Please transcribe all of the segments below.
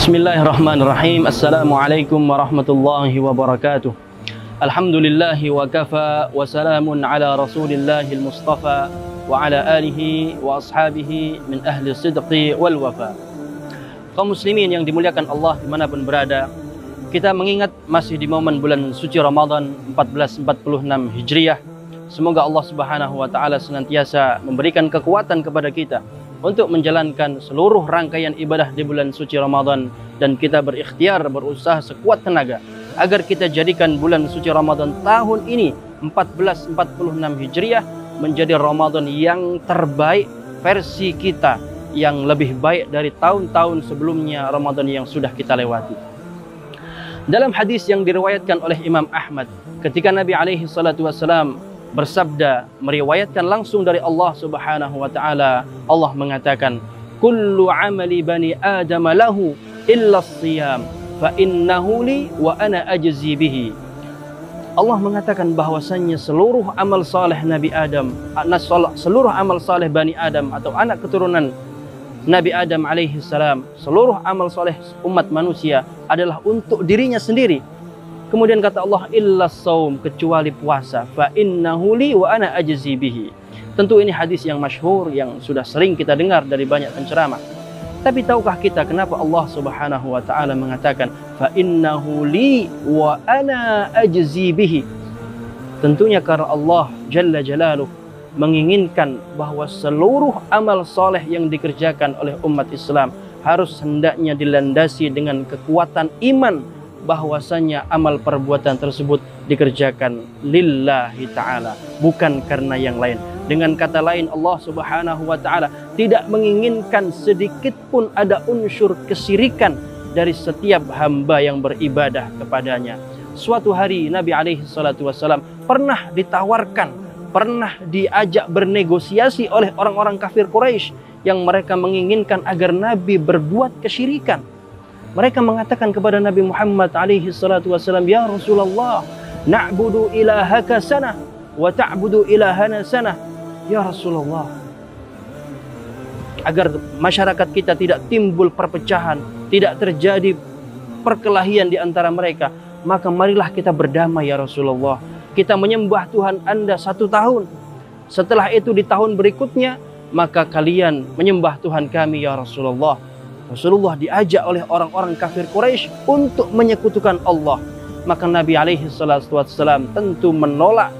Bismillahirrahmanirrahim. Assalamualaikum warahmatullahi wabarakatuh. Alhamdulillahi wa kafa wa salamun ala rasulillahil mustafa wa ala alihi wa ashabihi min ahli sidqi wal wafa. Kaum muslimin yang dimuliakan Allah dimanapun berada, kita mengingat masih di momen bulan suci Ramadan 1446 Hijriah. Semoga Allah Subhanahu wa taala senantiasa memberikan kekuatan kepada kita untuk menjalankan seluruh rangkaian ibadah di bulan suci Ramadan, dan kita berikhtiar berusaha sekuat tenaga agar kita jadikan bulan suci Ramadan tahun ini 1446 Hijriah menjadi Ramadan yang terbaik versi kita, yang lebih baik dari tahun-tahun sebelumnya Ramadan yang sudah kita lewati. Dalam hadis yang diriwayatkan oleh Imam Ahmad, ketika Nabi alaihi salatu wassalam bersabda, meriwayatkan langsung dari Allah Subhanahu wa taala, Allah mengatakan, kullu amali bani adam lahu illa as-siyam fa innahu li wa ana ajzi bihi. Allah mengatakan bahwasannya seluruh amal saleh Nabi Adam, seluruh amal saleh Bani Adam atau anak keturunan Nabi Adam alaihi salam, seluruh amal saleh umat manusia adalah untuk dirinya sendiri. Kemudian kata Allah, illa saum, kecuali puasa, fa innahu li wa ana ajzi bihi. Tentu ini hadis yang masyhur, yang sudah sering kita dengar dari banyak penceramah. Tapi tahukah kita kenapa Allah Subhanahu wa taala mengatakan fa innahu li wa ana ajzi bihi? Tentunya karena Allah Jalla Jalaluh menginginkan bahwa seluruh amal soleh yang dikerjakan oleh umat Islam harus hendaknya dilandasi dengan kekuatan iman bahwasanya amal perbuatan tersebut dikerjakan lillahi ta'ala, bukan karena yang lain. Dengan kata lain, Allah Subhanahu wa ta'ala tidak menginginkan sedikit pun ada unsur kesyirikan dari setiap hamba yang beribadah kepadanya. Suatu hari Nabi alaihi salatu wassalam pernah ditawarkan, pernah diajak bernegosiasi oleh orang-orang kafir Quraisy yang mereka menginginkan agar Nabi berbuat kesyirikan. Mereka mengatakan kepada Nabi Muhammad alaihi salatu wassalam, ya Rasulullah, na'budu ilahaka sanah wa ta'budu ilahana sanah. Ya Rasulullah, agar masyarakat kita tidak timbul perpecahan, tidak terjadi perkelahian di antara mereka, maka marilah kita berdamai ya Rasulullah. Kita menyembah Tuhan Anda 1 tahun, setelah itu di tahun berikutnya maka kalian menyembah Tuhan kami ya Rasulullah. Rasulullah diajak oleh orang-orang kafir Quraisy untuk menyekutukan Allah. Maka Nabi alaihi salatu wassalam tentu menolak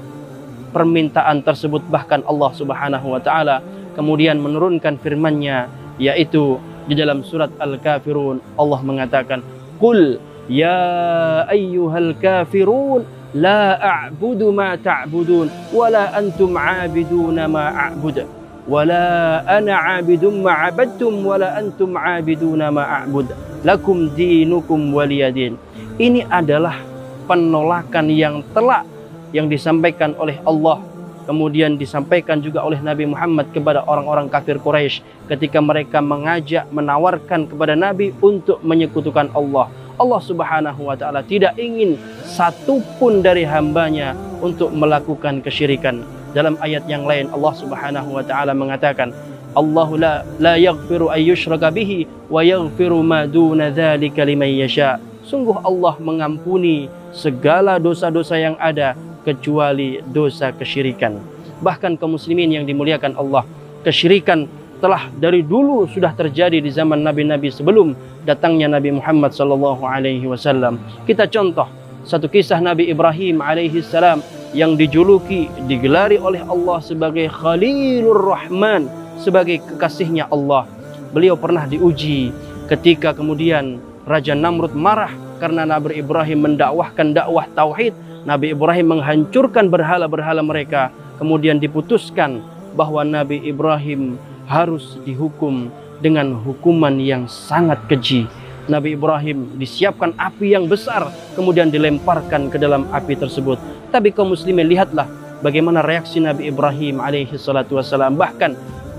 permintaan tersebut. Bahkan Allah Subhanahu wa taala kemudian menurunkan firman-Nya, yaitu di dalam surat Al-Kafirun. Allah mengatakan, qul ya ayyuhal kafirun la a'budu ma ta'budun wala antum 'abiduna ma a'budu wala ana 'abidum ma 'abadtum wala antum 'abiduna ma a'bud lakum dinukum waliyadin. Ini adalah penolakan yang telak yang disampaikan oleh Allah, kemudian disampaikan juga oleh Nabi Muhammad kepada orang-orang kafir Quraisy ketika mereka mengajak, menawarkan kepada Nabi untuk menyekutukan Allah. Allah Subhanahu wa taala tidak ingin satupun dari hambanya untuk melakukan kesyirikan. Dalam ayat yang lain Allah Subhanahu wa taala mengatakan, Allahu la yaghfiru ay yushraka bihi wa yaghfiru ma duna dzalika liman yasha. Sungguh Allah mengampuni segala dosa-dosa yang ada kecuali dosa kesyirikan. Bahkan kaum muslimin yang dimuliakan Allah, kesyirikan telah dari dulu sudah terjadi di zaman nabi-nabi sebelum datangnya Nabi Muhammad sallallahu alaihi wasallam. Kita contoh satu kisah Nabi Ibrahim alaihi salam yang dijuluki, digelari oleh Allah sebagai Khalilur Rahman, sebagai kekasihnya Allah. Beliau pernah diuji ketika kemudian Raja Namrud marah karena Nabi Ibrahim mendakwahkan dakwah tauhid. Nabi Ibrahim menghancurkan berhala-berhala mereka. Kemudian diputuskan bahwa Nabi Ibrahim harus dihukum dengan hukuman yang sangat keji. Nabi Ibrahim disiapkan api yang besar, kemudian dilemparkan ke dalam api tersebut. Tapi kaum muslimin, lihatlah bagaimana reaksi Nabi Ibrahim alaihi salatu wassalam. Bahkan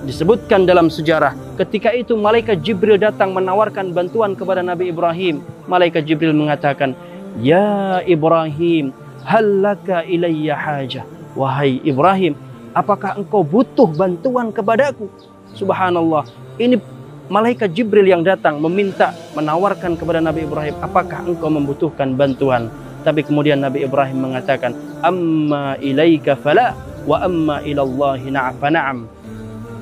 disebutkan dalam sejarah, ketika itu malaikat Jibril datang menawarkan bantuan kepada Nabi Ibrahim. Malaikat Jibril mengatakan, ya Ibrahim, hal laka ilayya hajah. Wahai Ibrahim, apakah engkau butuh bantuan kepadaku? Subhanallah, ini malaikat Jibril yang datang meminta, menawarkan kepada Nabi Ibrahim, apakah engkau membutuhkan bantuan? Tapi kemudian Nabi Ibrahim mengatakan, amma ilaika fala wa amma ilallahi na'am.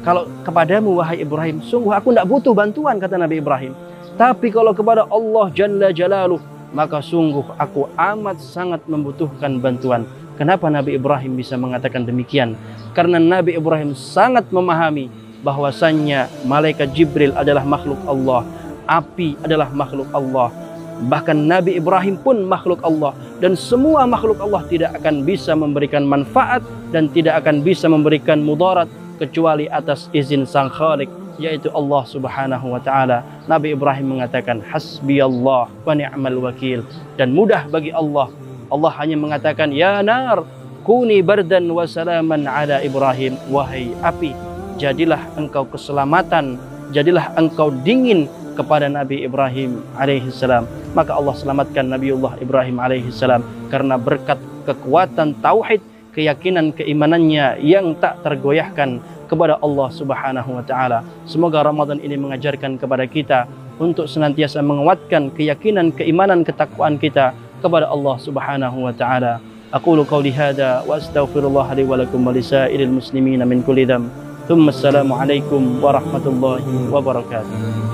Kalau kepadamu wahai Ibrahim, sungguh aku tidak butuh bantuan, kata Nabi Ibrahim. Tapi kalau kepada Allah Jalla Jalaluh, maka sungguh aku amat sangat membutuhkan bantuan. Kenapa Nabi Ibrahim bisa mengatakan demikian? Karena Nabi Ibrahim sangat memahami bahwasannya malaikat Jibril adalah makhluk Allah, api adalah makhluk Allah. Bahkan Nabi Ibrahim pun makhluk Allah, dan semua makhluk Allah tidak akan bisa memberikan manfaat dan tidak akan bisa memberikan mudarat kecuali atas izin Sang Khalik, yaitu Allah Subhanahu wa taala. Nabi Ibrahim mengatakan hasbiyallah wa ni'mal wakil, dan mudah bagi Allah. Allah hanya mengatakan ya nar kuni bardan wa salaman ala Ibrahim, wahai api jadilah engkau keselamatan, jadilah engkau dingin kepada Nabi Ibrahim alaihi salam. Maka Allah selamatkan Nabiullah Ibrahim alaihi salam karena berkat kekuatan tauhid, keyakinan keimanannya yang tak tergoyahkan kepada Allah Subhanahu wa taala. Semoga Ramadan ini mengajarkan kepada kita untuk senantiasa menguatkan keyakinan, keimanan, ketakwaan kita kepada Allah Subhanahu wa taala. Aqulu qauli hadza wa astaghfirullah li wa lakum wa lisairil muslimina min kulli dzamb. Assalamu alaikum warahmatullahi wabarakatuh.